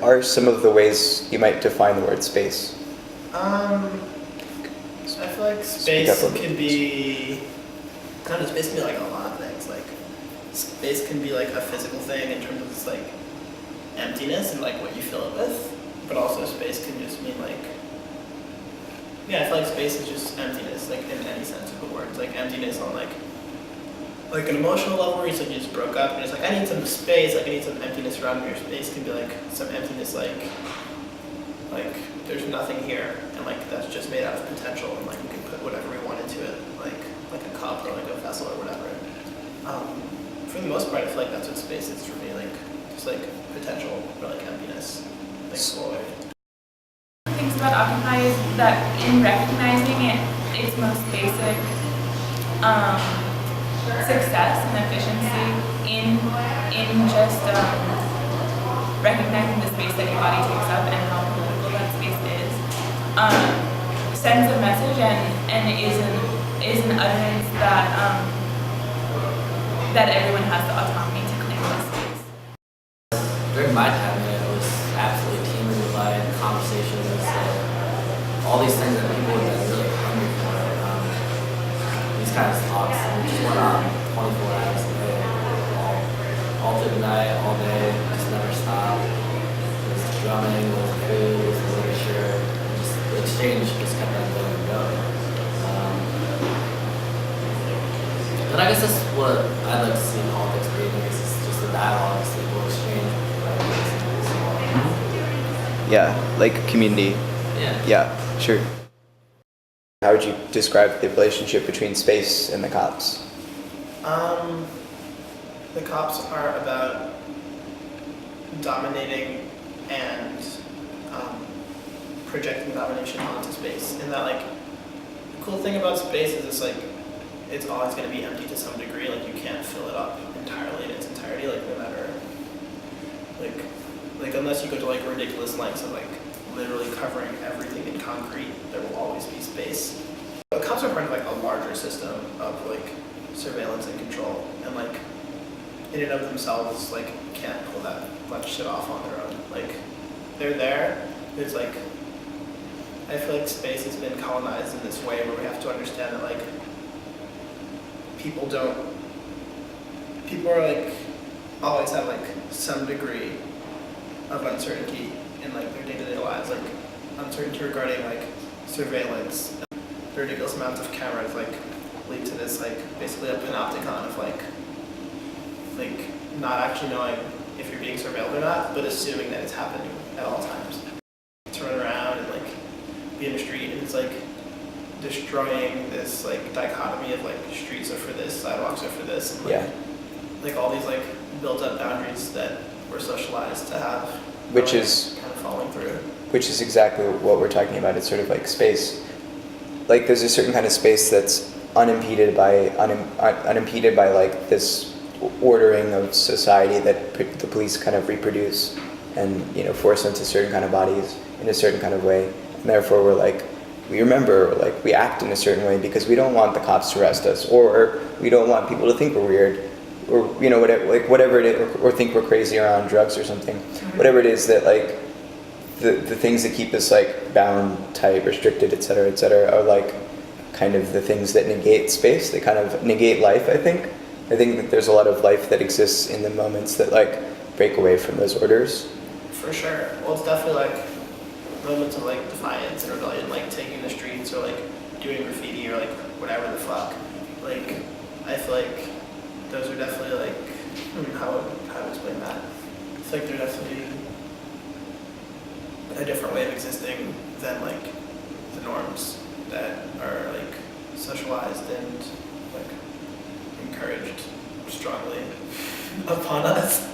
are some of the ways you might define the word space? I feel like space can be, I don't know, space can be like a lot of things. Like, space can be like a physical thing in terms of just like emptiness and like what you fill it with, but also space can just mean like, yeah, I feel like space is just emptiness, like in any sense of the word. It's like emptiness on like an emotional level where it's like you just broke up and it's like, I need some space, like I need some emptiness around me. Or space can be like some emptiness like there's nothing here, and like that's just made out of potential, and like we can put whatever we want into it, like a cup or like a vessel or whatever. For the most part, I feel like that's what space is for me, like just like potential or like emptiness, like void. Things about Occupy is that in recognizing its most basic success and efficiency in just recognizing the space that your body takes up and how political that space is, sends a message and is an utterance that everyone has the autonomy to claim this space. During my time, it was absolutely teeming with light conversations, all these things that people have been really hungry for. These kinds of talks just went on 24 hours a day, all through the night, all day, just never stopped. It was drumming, it was food, it was literature, just the exchange just kept on going and going. But I guess that's what I'd like to see in politics being, is just the dialogue, this equal exchange. Yeah, like community. Yeah. Yeah, sure. How would you describe the relationship between space and the cops? The cops are about dominating and projecting domination onto space. And that like, the cool thing about space is it's always going to be empty to some degree. Like you can't fill it up entirely in its entirety. Like no matter, like unless you go to like ridiculous lengths of like literally covering everything in concrete, there will always be space. The cops are part of like a larger system of like surveillance and control, and like in and of themselves like can't pull that much shit off on their own. Like they're there. It's like I feel like space has been colonized in this way where we have to understand that like people are like always have like some degree of uncertainty in like their day-to-day lives, like uncertainty regarding like surveillance. The ridiculous amounts of cameras like lead to this like basically a panopticon of like not actually knowing if you're being surveilled or not, but assuming that it's happening at all times. To run around and like be in the street, and it's like destroying this like dichotomy of like streets are for this, sidewalks are for this, and like all these like built up boundaries that we're socialized to have, Which is kind of falling through. Which is exactly what we're talking about. It's sort of like space. Like there's a certain kind of space that's unimpeded by like this ordering of society that the police kind of reproduce and force into certain kind of bodies in a certain kind of way, and therefore we remember, like we act in a certain way because we don't want the cops to arrest us, or we don't want people to think we're weird, or whatever it is, or think we're crazy or on drugs or something. Whatever it is that like the things that keep us like bound, tight, restricted, et cetera, are like kind of the things that negate space. They kind of negate life. I think that there's a lot of life that exists in the moments that like break away from those orders. For sure. Well, it's definitely like moments of like defiance and rebellion, like taking the streets or like doing graffiti or like whatever the fuck. Like I feel like those are definitely like how to explain that. It's like they're definitely a different way of existing than like the norms that are like socialized and like encouraged strongly upon us.